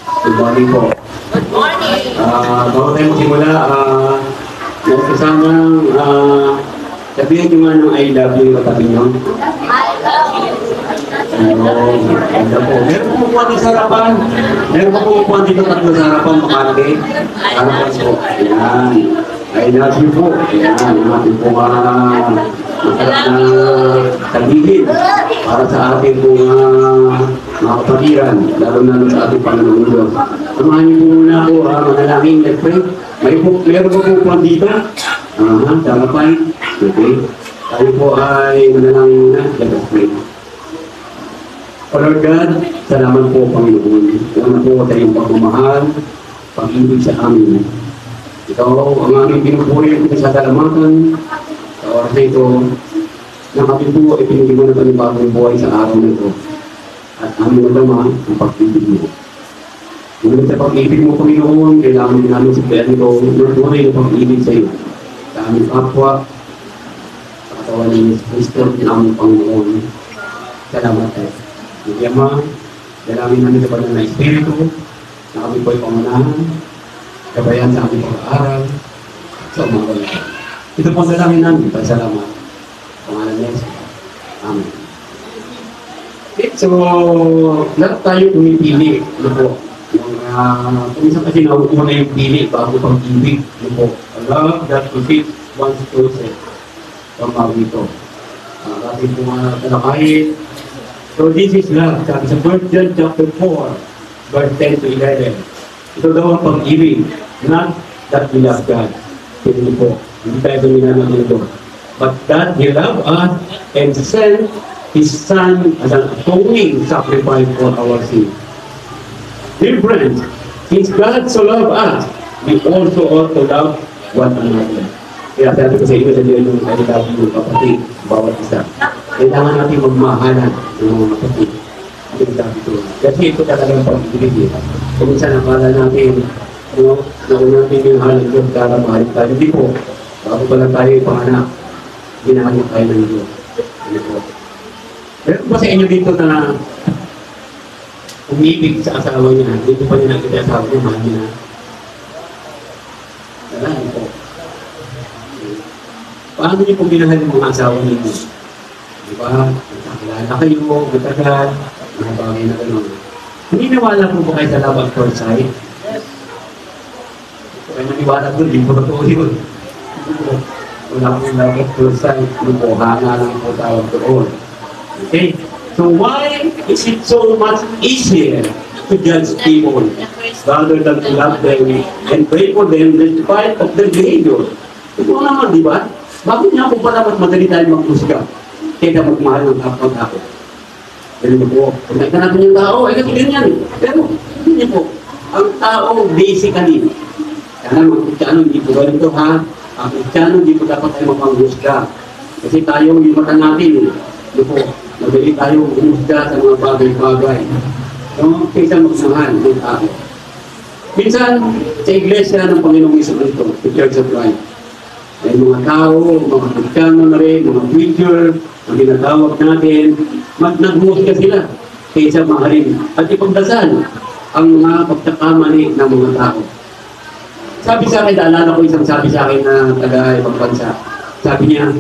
Good morning po. Good morning. Bago tayo magsimula, nagkasamang sabihin nyo nga ng I love you yung katabi nyo. I love you. Ganda po. Meron po po dito sa harapan. Meron po dito tatlo sa harapan, makante. Harapan po. Ayan. I love you po. Ayan. Natin po masarap na sabihin para sa ating po mga kapatiran, lalo na sa ating Panginoon Diyos. Samahan niyo muna ako, manalangin, let's pray. Meron po dito. Sa harapan. Okay. Tayo po ay manalangin muna. Let us pray. O Lord God, salamat po, Panginoon. Salamat po sa iyong pagmamahal, pag-ibig sa amin. Ikaw ang aming pinupuri at sasalamatan sa oras na ito na kami po ay pinili mo na panibagong buhay sa araw na ito. At amin naman ang pag-ibig mo. Ngunit sa pag-ibig mo, Panginoon, kailangan din namin sa kaya nito, tunay na pag-ibig sa iyo. Sa aming kapwa, sa katawan ni Kristo, ng aming Panginoon. Salamat tayo. Hindi Ama, dalangin namin sa banal na Espiritu, na kami po ay pamanahan, kabayan sa aming pag-aaral, sa umagal. Ito po ang dalangin namin, pasalamat. Pangalan niya, Amen. Okay, so, lahat tayo pumipili. Ano po? Kung isang kasi nauuna yung pili bago pag-ibig. Ano po? A love that befits one's choices. Tama dito. Ating po mga talakayin. So this is love. Sabi sa 1 John chapter 4, verse 10 to 11. Ito daw ang pag-ibig. Not that we love God. Hindi po. Hindi tayo duminan ng ito. But that He loved us and sent His Son as an atoning sacrifice for our sins. Dear friends, since God so loved us, we also ought to love one another. Kaya sabi ko sa inyo, sa inyo yung kailangan ng kapatid, bawat isa. Kailangan natin magmahalan ng mga kapatid. Ang sabi ko. Kasi ito talagang pag-ibig. Kung minsan nakala natin, nauna natin yung halang Diyos para mahalin tayo. Hindi po. Bago pa lang tayo ipanganak, ginahalik tayo ng Diyos. Hindi po. Pero ba sa inyo dito na umibig sa asawa niya, dito pa niya nakita asawa niya, mahal niya na. Wala, hindi po. Paano niyo kung binahal ng mga asawa ninyo? Diba? Nakakilala kayo, matagal, mga bagay na gano'n. Hindi nawala po kayo sa love at first sight? Kaya maniwala doon, hindi po totoo yun. Wala po love at first sight, po, hanga lang po tawag doon. Okay? So why is it so much easier to judge people rather than to love them and pray for them despite of their behavior? Ito naman, di ba? Bakit nga po pa dapat madali tayo mag-usga? Kaya magmahal ng kapag-ako. Ganun po. Kung nakita natin yung tao, ay kasi ganyan. Pero, hindi po. Ang tao, basically, sana mga Kristiano, hindi po ganito ha. Ang Kristiano, hindi po dapat tayo mapanghusga. Kasi tayo, yung mata natin, hindi po, madali tayo umusga sa mga bagay-bagay. So, kaysa magmahal ng tao. Minsan, sa iglesia ng Panginoong Jesucristo, the Church of Christ, ay mga tao, mga Kristiano na rin, mga preacher, ang ginatawag natin, nagmusga sila kaysa mahalin at ipagdasal ang mga pagkakamali ng mga tao. Sabi sa akin, naalala ko isang sabi sa akin na taga-ibang bansa. Sabi niya,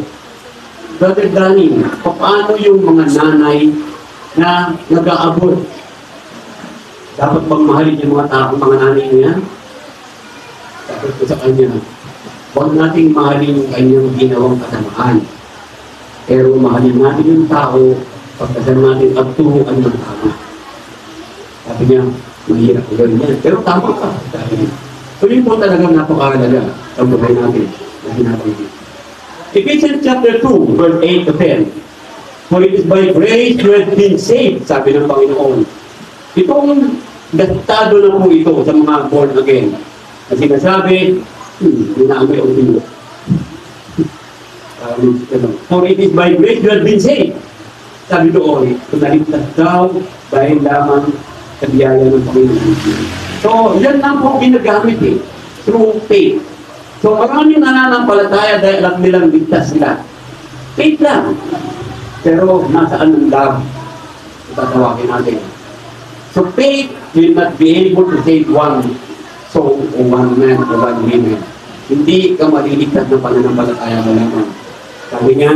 Brother Danny, paano yung mga nanay na nag-aabot? Dapat bang mahalin yung mga tao, mga nanay niya? Sabi ko sa kanya, huwag nating mahalin yung kanyang ginawang kasamaan. Pero mahalin natin yung tao, pagkasal natin at turuan ng tama. Sabi niya, mahirap ko gano'n yan. Pero tama ka. Sabi niya. So yun po talagang napakahalaga sa buhay natin. Ephesians chapter 2, verse 8 to 10. For it is by grace you have been saved, sabi ng Panginoon. Itong gastado na po ito sa mga born again. Kasi nasabi, hinamay o tino. For it is by grace you have been saved. Sabi doon, kung naligtas daw dahil lamang sa biyaya ng Panginoon. So, yan lang po ginagamit through faith. So, maraming nananampalataya dahil alam nilang ligtas sila. Faith lang. Pero, nasaan ang love? Tatawagin natin. So, faith will not be able to save one soul o one man o one woman. Hindi ka maliligtas ng pananampalataya mo lamang. Sabi niya,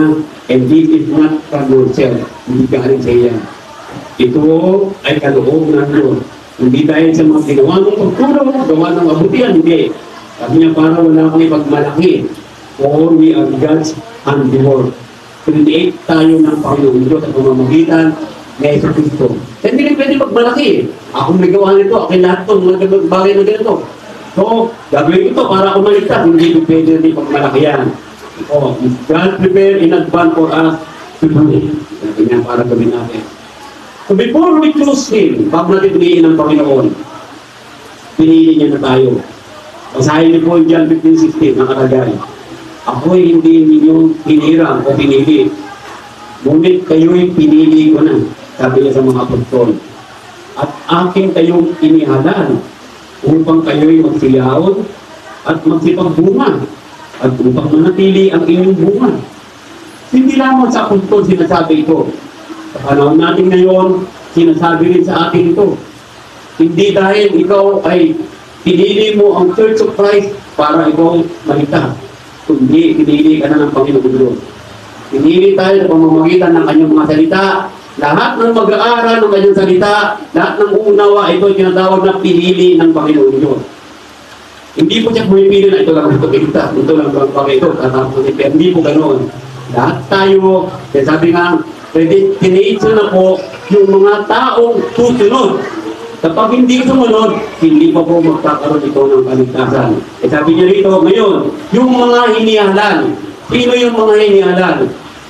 and this is not from yourself. Hindi galing sa iya. Ito ay kaloob ng Diyos. Hindi dahil sa mga ginawa ng pagtulong, gawa ng mabutihan, hindi. Sabi niya, para wala kang ipagmalaki. For we are God's handiwork. Create tayo ng Panginoon Diyos sa pamamagitan ni Yesu Cristo. Hindi rin pwede magmalaki. Ako may gawa nito, akin lahat ito, mga bagay na ganito. So, gagawin ito para ako maligtas. Hindi pwede rin pagmalaki yan. Oh, God prepare in advance for us to do it. Sabi niya, para gawin natin. So before we choose Him, bago natin piliin ng Panginoon, pinili niya na tayo. Basahin niyo po yung John 15:16, nakalagay. Ako'y hindi ninyo hinirang o pinili. Ngunit kayo'y pinili ko na, sabi niya sa mga apostol. At akin kayong inihalan upang kayo'y magsiyaon at magsipagbunga at upang manatili ang inyong bunga. Hindi lamang sa apostol sinasabi ito. Sa panahon natin ngayon, sinasabi rin sa atin ito. Hindi dahil ikaw ay pinili mo ang Church of Christ para ikaw maligtas. Kundi pinili ka na ng Panginoon Diyos. Pinili tayo sa pamamagitan ng kanyang mga salita. Lahat ng mag-aaral ng kanyang salita, lahat ng uunawa, ito ay tinatawag na pinili ng Panginoon Diyos. Hindi po siya pumipili na ito lang ito pinta, ito lang ang pakito, tatapos ito. Hindi po ganoon. Lahat tayo, kaya sabi nga, predestination na po yung mga taong susunod. Kapag hindi sumunod, hindi pa po magkakaroon ito ng kaligtasan. Kaya sabi niya rito, ngayon, yung mga hinihalan, sino yung mga hinihalan?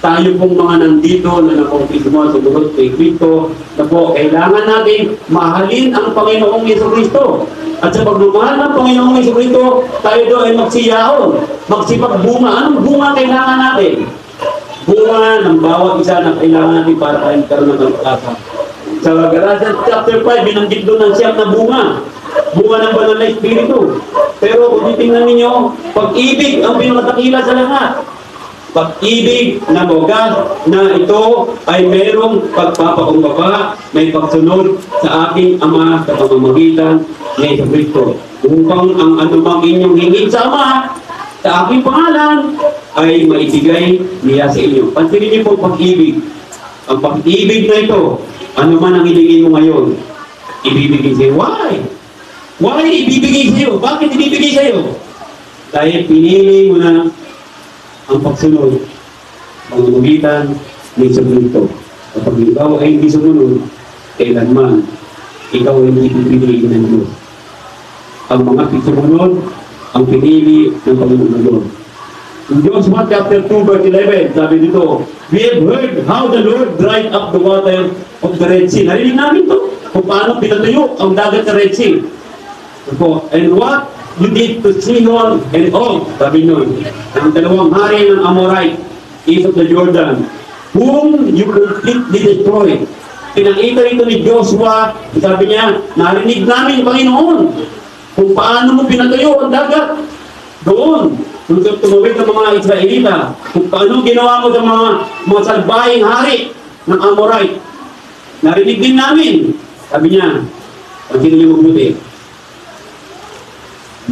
Tayo pong mga nandito na nakaupismo sa sumunod kay Cristo, na po, kailangan natin mahalin ang Panginoong Jesucristo. At sa pagmamahal ng Panginoong Jesucristo, tayo doon ay magsiyaon, magsipagbunga. Anong bunga kailangan natin? Bunga ng bawat isa na kailangan natin para tayo karoon ng kaligtasan. Sa Galatians chapter 5, binanggit doon ng siyam na bunga. Bunga ng banal na Espiritu. Pero kung titingnan ninyo, pag-ibig ang pinakatakila sa lahat. Pag-ibig na wagas na ito ay merong pagpapakumbaba, may pagsunod sa aking Ama sa pamamagitan ni Jesucristo. Upang ang anumang inyong hingin sa Ama, sa aking pangalan, ay maibigay niya sa inyo. Pansinin niyo po pag-ibig. Ang pag-ibig na ito, ano man ang hilingin mo ngayon, ibibigay sa iyo. Why? Why ibibigay sa iyo? Bakit ibibigay sa iyo? Dahil pinili mo na ang pagsunod sa pamamagitan ni Jesucristo. Kapag ikaw ay hindi sumunod, kailanman ikaw ay hindi pinili ng Diyos. Ang mga sumunod, ang pinili ng Panginoon ng Diyos. In Joshua chapter 2 verse 11, sabi dito, we have heard how the Lord dried up the water of the Red Sea. Narinig namin to kung paano pinatuyo ang dagat sa Red Sea. And what you did to Sihon and Og, sabi nyo, ang dalawang hari ng Amorite, east of the Jordan, whom you completely destroyed. Pinakita rito ni Joshua, sabi niya, narinig namin, Panginoon, kung paano mo pinatuyo ang dagat. Doon, kung tumawid ng mga Israelita, kung paano ginawa mo sa mga salbahing hari ng Amorite. Narinig din namin. Sabi niya, pag hindi mo mabuti,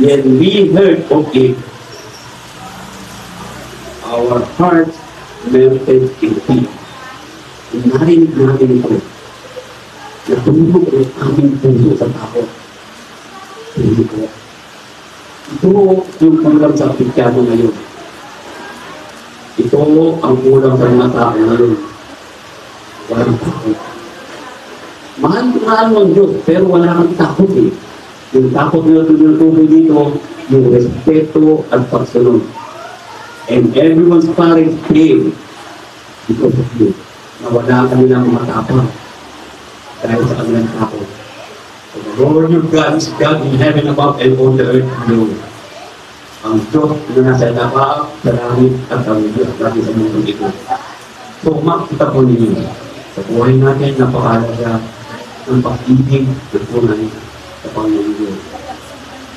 when we heard of it, our hearts melted in fear. Narinig namin ito. Natulog ang aming puso sa takot. Hindi ko. Ito yung kulang sa Kristiano ngayon. Ito ang kulang sa mga tao ngayon. Walang takot. Mahal ng Diyos, pero wala kang takot eh. Yung takot na tuloy dito, yung respeto at pagsunod. And everyone's parents fail because of you. Nawala kanilang mga tapang dahil sa kanilang takot. So the Lord your God is God in heaven above and on the earth below. Ang Diyos na nasa lapa, sa langit at ang Diyos natin sa mundo ito. So makita po ninyo, sa buhay natin, napakalaga ng pag-ibig at tunay sa Panginoon Diyos.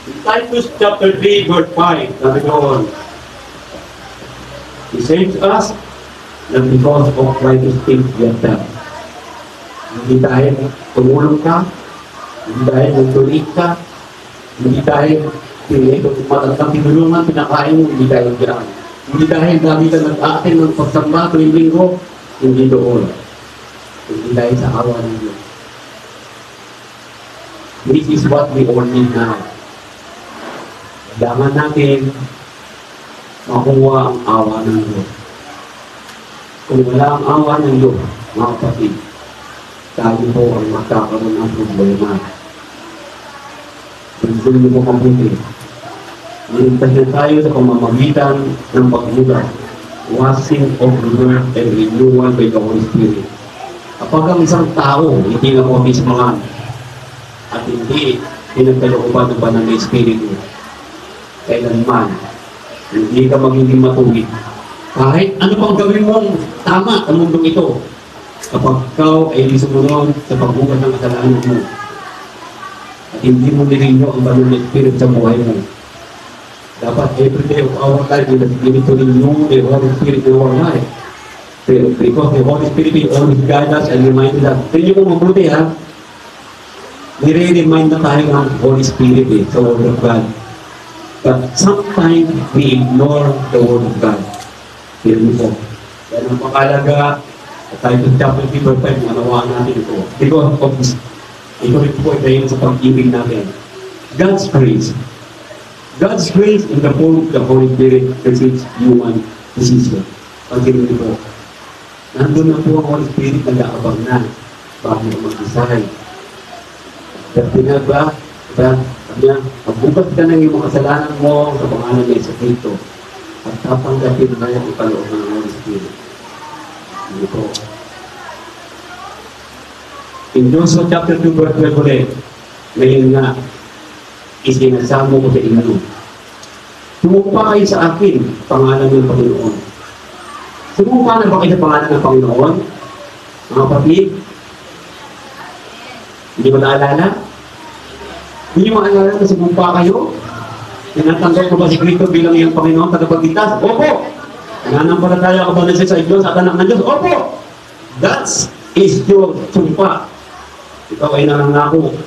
In Titus chapter 3 verse 5, sabi doon, He saves us that because of righteous things we have done. Hindi dahil tumulong ka, Hindi dahil nag-donate ka, hindi dahil matandang tinulungan, pinakain mo, hindi dahil dyan. Hindi dahil dami ka nag-akin ng pagsamba tuwing linggo, hindi doon. Hindi dahil sa awa ng Diyos. This is what we all need now. Kailangan natin makuha ang awa ng Diyos. Kung wala ang awa ng Diyos, mga kapatid, tayo po ang magkakaroon ng problema. Kung mo mabuti, maligtas na tayo sa pamamagitan ng pagmulat, washing of the word and renewal by the Holy Spirit. Kapag ang isang tao, hindi na kumismahan at hindi pinagkalooban ng banal na Espiritu, kailanman, hindi ka magiging matuwid. Kahit ano pang gawin mong tama sa mundong ito, kapag ikaw ay hindi sumunod sa pagbukas ng kasalanan mo, at hindi mo nilinyo ang banal na Espiritu sa buhay mo, dapat every day of our life, we need to renew the Holy Spirit in our life. Because the Holy Spirit will always guide us and remind us. Tingnan mo mabuti ha, nire-remind na tayo ng Holy Spirit sa Word of God. But sometimes we ignore the Word of God. Tingnan mo po. Dahil ang pakalaga, tayo sa chapter 3 verse 5, manawaan natin ito. Because of this, ito rin po dahil sa pag-ibig natin. God's grace. God's grace in the form of the Holy Spirit precedes human decision. Pag-ibig po. Nandun na po ang Holy Spirit nag-aabang na bago mag-decide. Kasi nga ba, sabi niya, magbukas ka ng iyong mga kasalanan mo sa pangalan ng Yesu Cristo at tatanggapin na yung ipaloob ng Holy Spirit. Hindi po. In Joshua chapter 2 verse 12 ulit, ngayon nga, isinasamo ko sa inyo. Sumumpa kayo sa akin, pangalan ng Panginoon. Sumumpa na ba kayo sa pangalan ng Panginoon? Mga kapatid, hindi ba naalala? Hindi mo maalala na sumumpa kayo? Tinatanggap ko ba si Cristo bilang iyong Panginoon tagapagligtas? Opo! Nananampalataya ka ba na siya sa Diyos at anak ng Diyos? Opo! That is your sumpa. Ikaw ay nanangako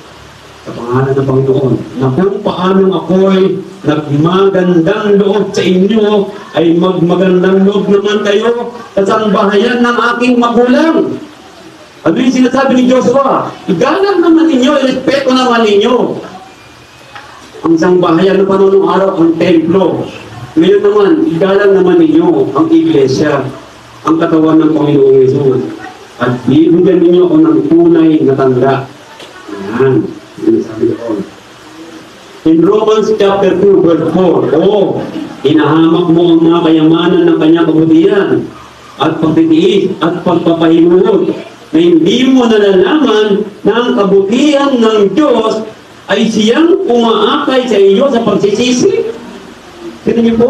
sa pangalan ng Panginoon na kung paano ako'y nagmagandang loob sa inyo ay magmagandang loob naman kayo sa sambahayan ng aking magulang. Ano yung sinasabi ni Joshua? Igalang naman ninyo, irespeto naman ninyo ang sambahayan ng panunong araw, ang templo. Ngayon naman, igalang naman ninyo ang iglesia, ang katawan ng Panginoong Yesus. At bibigyan ninyo ako ng tunay na tanda. Yan. Sabi ko. In Romans chapter 2 verse 4, inahamak mo ang mga kayamanan ng kanyang kabutihan at pagtitiis at pagpapahinuhod na hindi mo nalalaman na ang kabutihan ng Diyos ay siyang umaakay sa iyo sa pagsisisi. Tignan niyo po.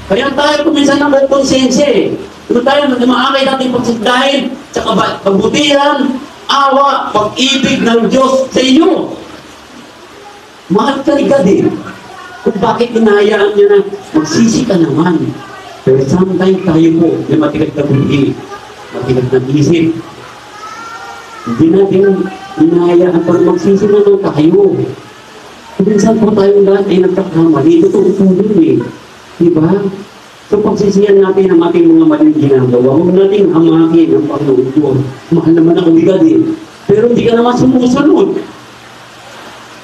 Kaya tayo kuminsan ng konsensya eh. Ito tayo umaakay natin pagsisisi dahil sa kabutihan, awa, pag-ibig ng Diyos sa iyo. Mahal ka ni God eh. Kung bakit inahayaan niya na magsisi ka naman. Pero sometimes tayo po, may matigat na buhi, matigat na isip. Hindi natin inahayaan para magsisi naman tayo. Minsan po tayong lahat ay nagkakamali. Ito po din eh. Diba? So pagsisiyan natin ang ating mga maling ginagawa, huwag natin hamakin ang Panginoon Diyos. Mahal naman ako ni God eh. Pero hindi ka naman sumusunod.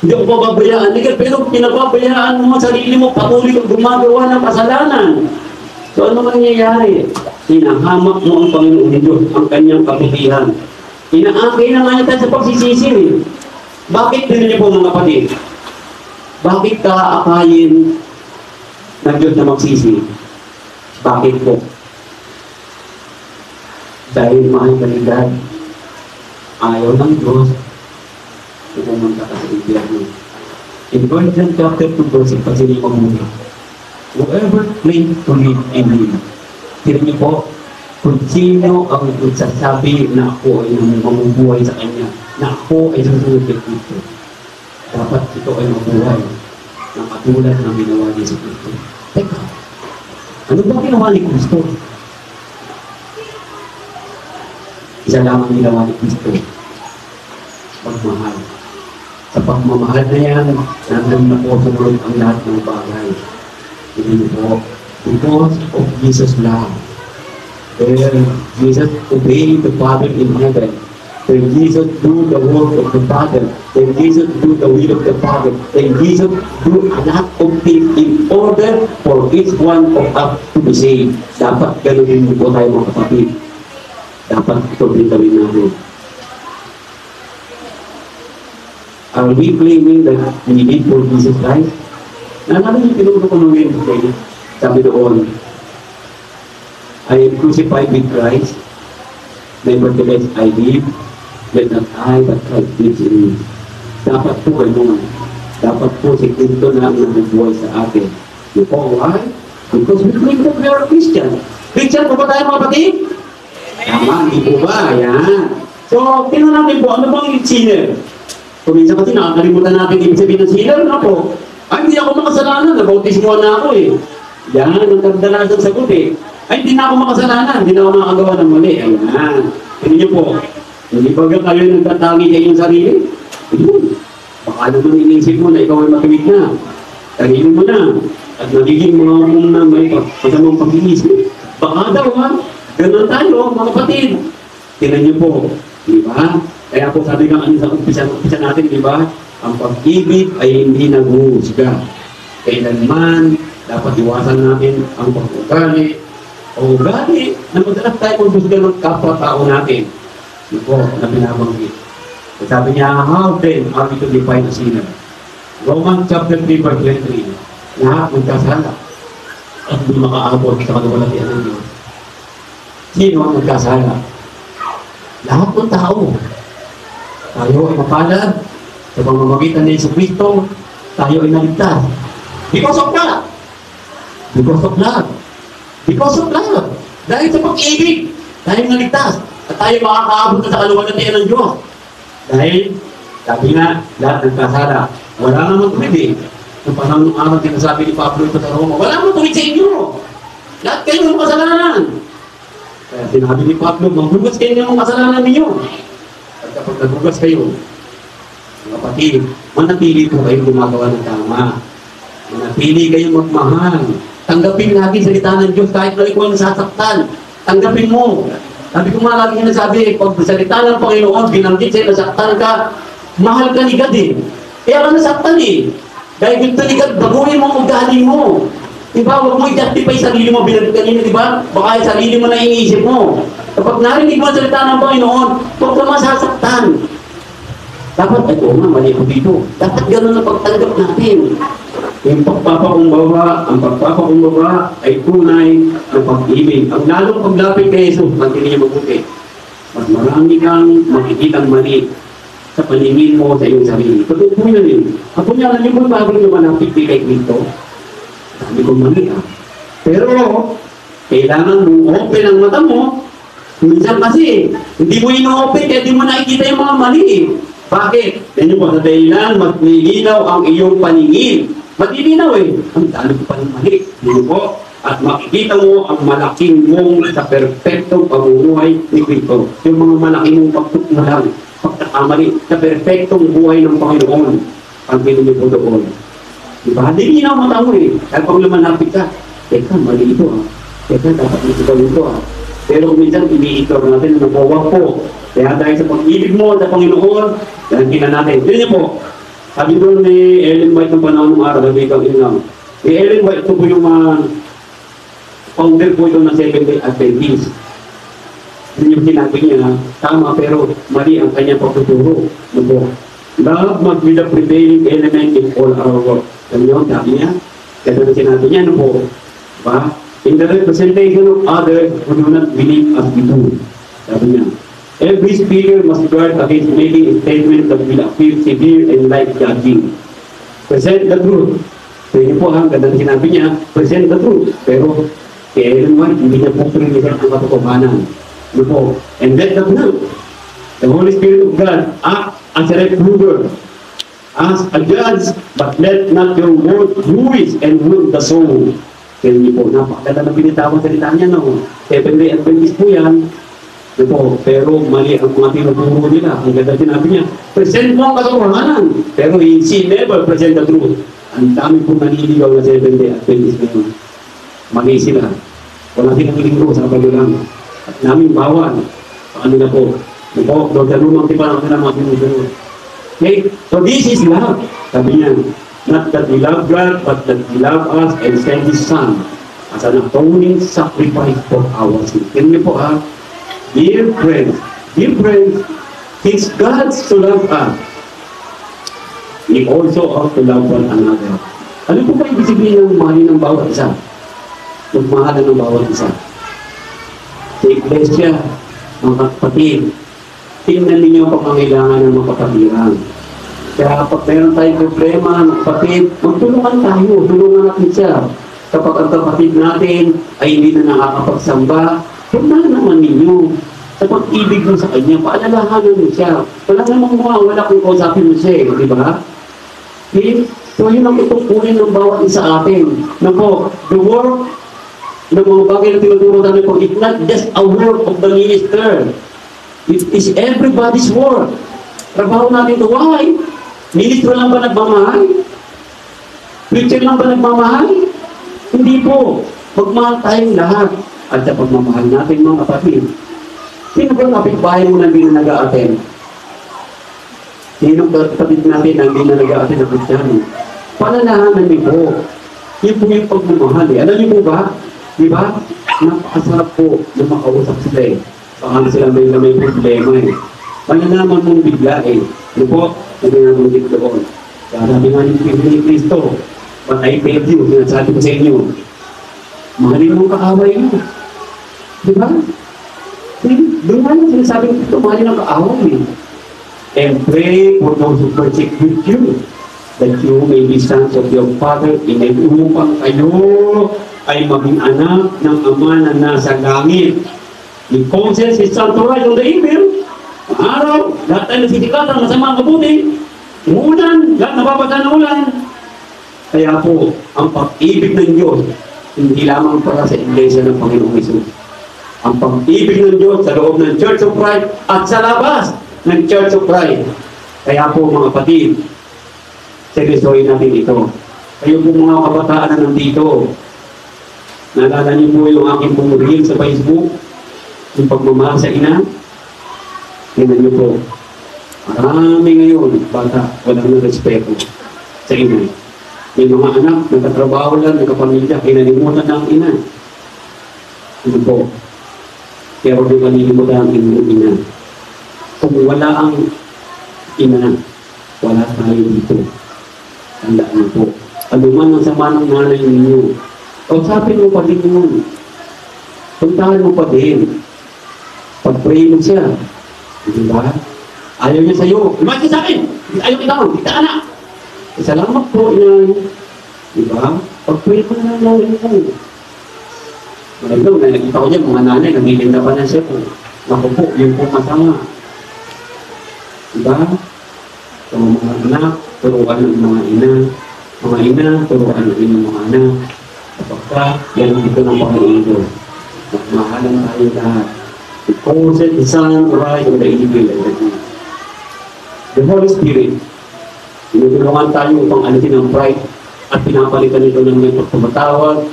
Hindi ako pababayaan ni God, pero pinababayaan mo ang sarili mo, patuloy kang gumagawa ng kasalanan. So ano mangyayari? Hinahamak mo ang Panginoon Diyos, ang kanyang kabutihan. Inaakay na nga niya tayo sa pagsisisi eh. Bakit din niyo po mga kapatid? Bakit ka akayin ng Diyos na magsisi? Bakit po? Dahil mahal ka ni God. Ayaw ng Diyos pumunta ka sa impyerno. In John chapter 2 verse 6, kasi niyo mabuti. Whoever claims to live in Him, tignan niyo po, kung sino ang nagsasabi na ako ay mamubuhay sa Kanya, na ako ay susunod kay Kristo, dapat ito ay mabuhay na katulad ng ginawa ni Kristo. Teka, ano ba ginawa ni Kristo? Isa lang ang ginawa ni Kristo. Pagmahal. Sa pagmamahal na yan, nandun na po sumunod ang lahat ng bagay. Hindi po, because of Jesus' love. Where Jesus obeyed the Father in heaven. When Jesus do the work of the Father. When Jesus do the will of the Father. When Jesus do a lot of things in order for each one of us to be saved. Dapat ganun din po tayo mga kapatid. Dapat ito din gawin natin. Are we claiming that we need for Jesus Christ? Nalaman yung pinag-ukulungin ko. Sabi doon, I am crucified with Christ. Nevertheless, I live. Yet not I, but Christ lives in me. Dapat po ganun. Dapat po si Cristo na ang nagbuhay sa atin. You know why? Because we claim that we are Christian. Christian po ba tayo mga kapatid? Tama, hindi po ba? Yan. So, tingnan natin po, ano bang sinner? Kung minsan kasi nakakalimutan natin ibig sabihin ng sinner na po. Ay, hindi ako makasalanan. Nabautismo na ako eh. Yan, ang kadalasan sagot eh. Ay, hindi na ako makasalanan. Hindi na ako makagawa ng mali. Ayan. Hindi niyo po. Hindi ba kayo nagtatangi sa inyong sarili? Ayun. Baka naman inisip mo na ikaw ay matuwid na. Tangin mo na. At nagiging mga mong na may masamang pag-iisip. Baka daw ha. Ganun tayo, mga kapatid. Tingnan niyo po. Di ba? Kaya po sabi nga sa umpisa natin, di ba? Ang pag-ibig ay hindi naghuhusga. Kailanman dapat iwasan natin ang pag-ugali o ugali na madalas tayo maghusga ng kapwa-tao natin. Ito po na binabanggit. Sabi niya, how then are we to define a sinner? Romans chapter 3 verse 23. Lahat magkasala at hindi makaabot sa kaluwalhatian ng Diyos. Sino ang magkasala? Lahat ng tao. Tayo ay mapalad sa pamamagitan ni Jesucristo. Tayo ay naligtas. Because of love. Because of love. Because of love. Dahil sa pag-ibig, tayo naligtas. At tayo makakaabot na sa kaluwalhatian ng Diyos. Dahil, sabi nga, lahat nagkasala. Wala naman tuwid eh. Nung panahon ng araw, sinasabi ni Pablo ito sa Roma, wala naman tuwid sa inyo. Lahat kayo ng kasalanan. Kaya sinabi ni Pablo, maghugas kayo ng kasalanan ninyo. At kapag naghugas kayo, mga kapatid, manatili po kayo gumagawa ng tama. Manatili kayo magmahal. Tanggapin natin salita ng Diyos kahit na ikaw ang nasasaktan. Tanggapin mo. Sabi ko nga lagi nasabi, pag salita ng Panginoon, binanggit sa'yo, nasaktan ka, mahal ka ni God eh. Kaya ka nasaktan eh. Dahil gusto ni God, baguhin mo ang ugali mo. Diba? Huwag mo i-justify sarili mo binanggit kanina, diba? Baka yung sarili mo na iniisip mo. Kapag narinig mo ang salita ng Panginoon, huwag ka masasaktan. Dapat, ito nga, mali ko dito. Dapat gano'n ang pagtanggap natin. Yung pagpapakumbaba, ang pagpapakumbaba ay tunay na pag-ibig. Ang lalong paglapit kay Jesus, pagkili niya mabuti. Mas marami kang makikitang mali sa paningin mo sa iyong sarili. Totoo po yun yun. Ako niya, alam niyo po bago niyo malapit kay Cristo? Sabi ko mali ah. Pero, kailangan mo open ang mata mo. Minsan kasi, hindi mo ino-open kaya hindi mo nakikita yung mga mali. Bakit? Yan yung po sa dahilan, maglilinaw ang iyong paningin. Maglilinaw eh. Ang dami ko pa ng mali. Yan po. At makikita mo ang malaking mong sa perfectong pamumuhay ni Cristo. Yung mga malaking mong pagtutmulang, pagkakamali, sa perfectong buhay ng Panginoon. Ang pinili po doon. Diba? Hindi na mata mo eh. Kaya pag lumanapit ka, teka, mali ito ah. Teka, dapat ito ito ah. Pero minsan, iniitor natin na nagwawag po. Kaya dahil sa pag-ibig mo sa Panginoon, ganyan natin. Yun niyo po. Sabi doon ni Ellen White ng panahon ng araw, sabi kang inang. Si Ellen White, ito po yung founder po ito ng Seventh-day Adventist. Yun yung sinabi niya, tama pero mali ang kanyang pagtuturo. Ano po? Love must be the prevailing element in all our work. Sabi niyo, sabi niya. Kaya na sinabi niya, ano po? Diba? In the representation of others who do not believe as we do. Sabi niya, every speaker must guard against making a statement that will appear severe and life-judging. Present the truth. So yun po ang ganda na sinabi niya, present the truth. Pero, kaya Ellen White, hindi niya po pinilisan ang katotohanan. Ano po? And let the truth, the Holy Spirit of God, act as a reprover, as a judge, but let not your word bruise and wound the soul. Kaya niyo po, napakaganda na binitawan salita niya, no? Seventh-day Adventist po yan. Ito, pero mali ang mga tinuturo nila. Ang ganda sinabi niya, present mo ang katotohanan. Pero he never present the truth. Ang dami pong naniligaw na 7-day Adventist ngayon. Mali sila. Wala silang linggo sa kabalo lang. At namin bawal. Paano na po? Ito, doon sa lumang tipan ang mga tinuturo. Okay? So this is love. Sabi niya, not that we love God, but that He loved us and sent His Son as an atoning sacrifice for our sin. Tingnan niyo po ha, dear friends, it's God's to love us. We also ought to love one another. Ano po ba ibig sabihin ng mahalin ng bawat isa? Magmahalan ng bawat isa. Sa iglesia, mga kapatid, tingnan ninyo ang pangangailangan ng mga kapatiran. Kaya pag mayroon tayong problema, mga kapatid, magtulungan tayo, tulungan natin siya. Kapag ang kapatid natin ay hindi na nakakapagsamba, tulungan naman ninyo. Sa pag-ibig mo sa kanya, paalalahanan mo siya. Wala namang mawawala kung kausapin mo siya, di ba? Okay? So yun ang itutunin ng bawat isa atin. Nako, the work ng mga bagay na tinuturo namin po, it's not just a work of the minister. It is everybody's work. Trabaho natin ito. Why? Ministro lang ba nagmamahal? Preacher lang ba nagmamahal? Hindi po. Magmahal tayong lahat. At sa pagmamahal natin mga kapatid, sino ba kapitbahay mo na hindi na nag-a-attend? Sino ba kapatid natin na hindi na nag-a-attend ng Kristiyano? Palalahanan niyo po. Yun po yung pagmamahal eh. Alam niyo po ba? Di ba? Napakasarap po na makausap sila eh. Baka sila may problema eh. Malalaman mong bigla eh. Ano po? Ano nga mong dito doon? Sabi nga ni Kristo, but I beg you, sinasabi ko sa inyo, mahalin mong kaaway mo. Di ba? Doon nga lang sinasabi ko ito, mahalin ang kaaway eh. And pray for those who persecute you, that you may be sons of your Father in heaven, upang kayo ay maging anak ng Ama na nasa langit. He causes His sun to rise on the evil. Ang araw, lahat tayo nagsisikatan, masama ang mabuti. Umuulan, lahat nababasa ng ulan. Kaya po, ang pag-ibig ng Diyos, hindi lamang para sa iglesia ng Panginoong Hesus. Ang pag-ibig ng Diyos sa loob ng Church of Christ at sa labas ng Church of Christ. Kaya po mga kapatid, seryosohin natin ito. Kayo po mga kabataan na nandito, naalala niyo po yung aking pong reel sa Facebook, yung pagmamahal sa ina. Tingnan niyo po, marami ngayon, bata, walang respeto sa ina. May mga anak, nagkatrabaho lang, nagkapamilya, kinalimutan ng ina. Ito po. Pero di kalilimutan ang inyong ina. Kung wala ang ina, wala tayo dito. Tandaan niyo po. Ano man ang sama ng nanay ninyo, kausapin mo pa din yun. Puntahan mo pa din. Pag-pray mo siya. Diba? Ayaw niya sa'yo. Lumasin sa akin! Ayaw kita mo! Kita anak! Salamat po yan. Diba? Pag-pray mo na lang mo. Malagaw na nakita ko dyan, mga nanay, namilinda pa na siya po. Naku po, yun po masama. Diba? So, mga anak, turuan ng mga ina. Mga ina, turuan ng inyong mga anak. Kapag yan dito ng Panginoon Diyos. Magmahalan tayo lahat. It causes the sun to rise on the evil and the good. The Holy Spirit, tinutulungan tayo upang alisin ang pride at pinapalitan ito ng may pagpamatawad,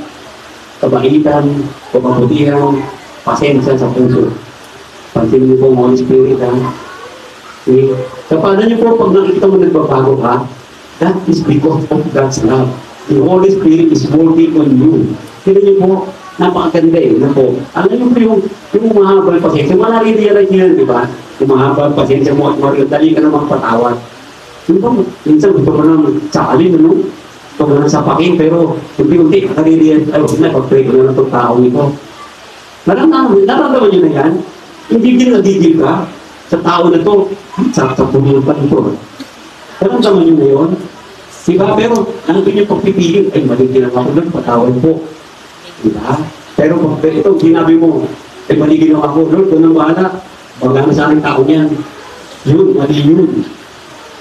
kabaitan, pagmamutihan, pasensya sa puso. Pansin niyo po ang Holy Spirit, ha? Okay? So, paano niyo po pag nakikita mo nagbabago ka? That is because of God's love. The Holy Spirit is working on you. Tignan niyo po, napakaganda eh. Ano po? Alam niyo po yung mahabang pasensya. Wala rin-realize niyo yun, di ba? Yung mahabang pasensya mo at dali ka namang patawad. Yung ba, minsan gusto mo naman sakalin, ano? Gusto mo naman sapakin, pero unti-unti, nakarirealize, ay, huwag na, pag-pray ko na lang itong tao nito. Naramdaman niyo na yan? Hindi din nagigil ka sa tao na to, sa puno pa nito. Naramdaman niyo na yun? Diba? Pero, nandun yung pagpipili, ay, mali ginawa ko lang, patawad po. Diba? Pero kung ito, ginabi mo, ay mali ginawa ko, Lord, kung nang bahala, magana sa aking tao niyan. Yun, mali yun.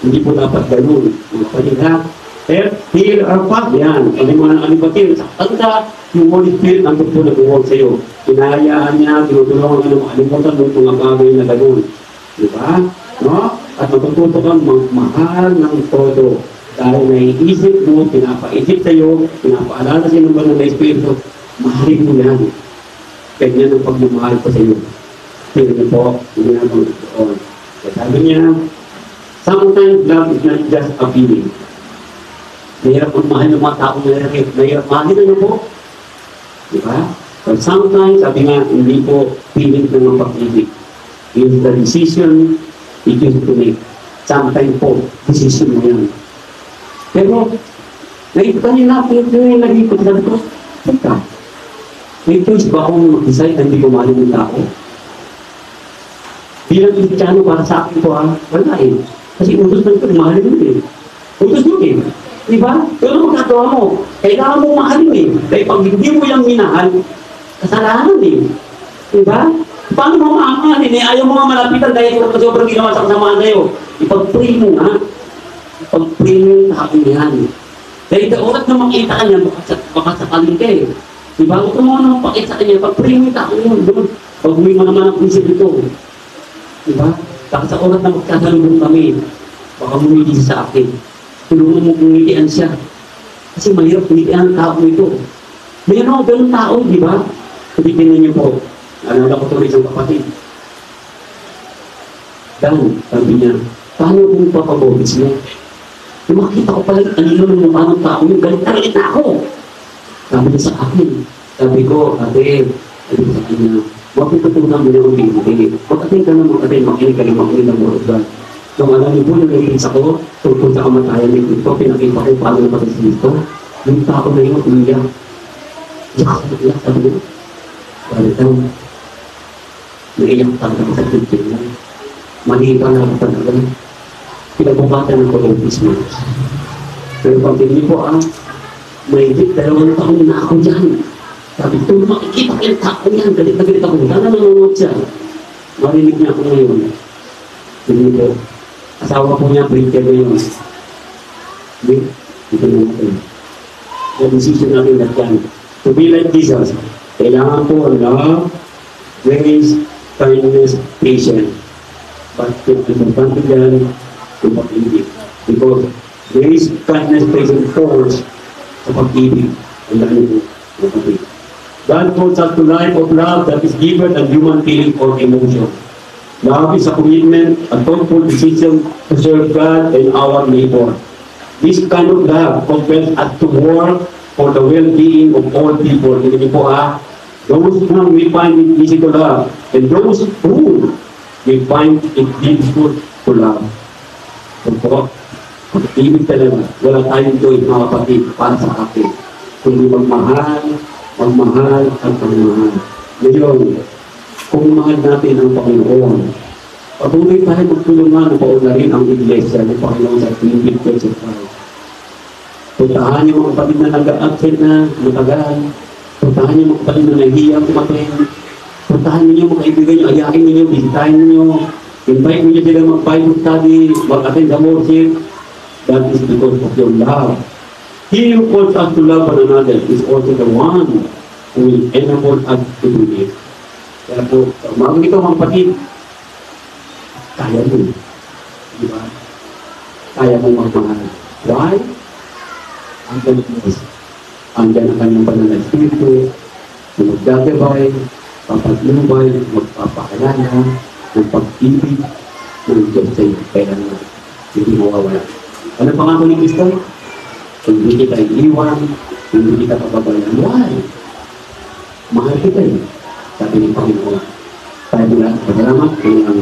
Hindi po dapat ganun. Kapatid ha, Here are pa, yan. Ang mga nakalipatin, sa kanta, yung Holy Spirit, ang po nag-work sa'yo. Hinahayaan niya, tinutulungan ka ng makalimutan ng mga bagay na gano'n. Di ba? No? At matututo kang magmahal ng todo. Dahil naiisip mo, pinapaisip sa'yo, pinapaalala sa'yo ng banal na Espiritu, mahalin mo yan. Ganyan ang pagmamahal ko sa'yo. Pero niyo po, hindi na pang doon. Kaya sabi niya, sometimes love is not just a feeling. Mahirap magmahal ng mga taong mahirap mahalin na po. Diba? But sometimes, sabi nga, hindi po feeling ng mga pag-ibig. It's the decision you choose to make. Sometimes po, decision mo yan. Pero, kanina po yung nag-ikot, sabi ko, teka, may choice ba akong mag-decide na hindi ko mahalin ng tao? Bilang Kristiyano para sa akin ko, wala eh. Kasi utos ng ito, mahalin mo eh. Utos nyo eh. Diba? Pero magkatawa mo, kailangan mo mahalin eh. Dahil pag hindi mo yung minahal, kasalanan eh. Diba? Paano mo maamahalin eh? Ayaw mo nga malapitan dahil kung sobrang ginawa sa kasamaan sa'yo. Ipag-pray mo nga. Ipag-pray mo yung tao niyan. Dahil sa oras na makita ka niya, baka sakaling ka eh. Diba? Huwag mo nang pakita sa kanya, pag-pray mo yung tao niyan. Pag may mga naman ang prinsip ito. Diba? Baka sa oras na magkasalubong kami, baka bumili sa akin. Tulungan mo kung ngitian siya. Kasi mahirap ngitian ang tao ito. Mayroon ako ganun tao, di ba? Sabi tingnan niyo po, alala ko tuloy isang kapatid. Dan, sabi niya, paano kung papabobis mo? Yung makita ko pala ang ilo ng mukha ng tao, yung galit na ako. Sabi niya sa akin, sabi ko, ate, sabi ko sa kanya, huwag itutunan mo na ang bibig. Mag-atin ka na mag-atin, makinig ka na makinig ang mga ugan. Nung alam niyo po, nung nag-iis ako, tungkol sa kamatayan ni Cristo, pinakita ko paano naman sa Cristo. Yung tao na yun, umiyak. Iyak, sabi niya. Balik daw. Naiyak talaga sa Cristo niya. Malipa na ako talaga. Pinabukatan ng Columbus mo. Pero pag hindi po, may 2 taon na ako dyan. Sabi ko, makikita ko yung tao yan. Galit na galit ako. Sana nanonood siya. Marinig niya ako ngayon. Hindi po. Asawa po niya, printer na yun. Hindi. Ito na natin. The decision natin na yan. To be like Jesus, kailangan po love, grace, kindness, patience. But importante dyan, yung pag-ibig. Because grace, kindness, patience, force sa pag-ibig. Ang dami po. God calls us to life of love that is given and human feeling or emotion. Love is a commitment, a thoughtful decision to serve God and our neighbor. This kind of love compels us to work for the well-being of all people. Hindi po those whom we find it easy to love, and those whom we find it difficult to love. So po, pag-ibig talaga, wala tayong doon mga kapatid para sa akin. Kundi magmahal, at pagmahal. Ngayon, kung mahal natin ang Panginoon, patuloy tayo magtulungan upang rin ang Iglesia ng Panginoon sa Philippine Church of Christ. Puntahan niyo mga kapatid na nag-absent na matagal. Puntahan niyo mga kapatid na nahihiyang kumatin. Puntahan niyo mga kaibigan niyo, ayakin niyo, bisitahin niyo. Invite niyo sila mag-Bible study, mag-attend sa worship. That is because of your love. He who calls us to love one another is also the one who will enable us to do it. Kaya po, umaga ito mga kapatid, kaya mo. Di ba? Kaya mo magmahal. Why? Ang galit. Andiyan ang kanyang banal na Espiritu, na magdagabay, papaglubay, magpapakalala, ng pag-ibig, ng Diyos sa'yo. Kaya na, hindi mawawala. Ano pangako ni Kristo? Hindi kita iiwan, hindi kita papabayan. Why? Mahal kita eh. Sabi ni Panginoon. Tayo mula, salamat, kaya ang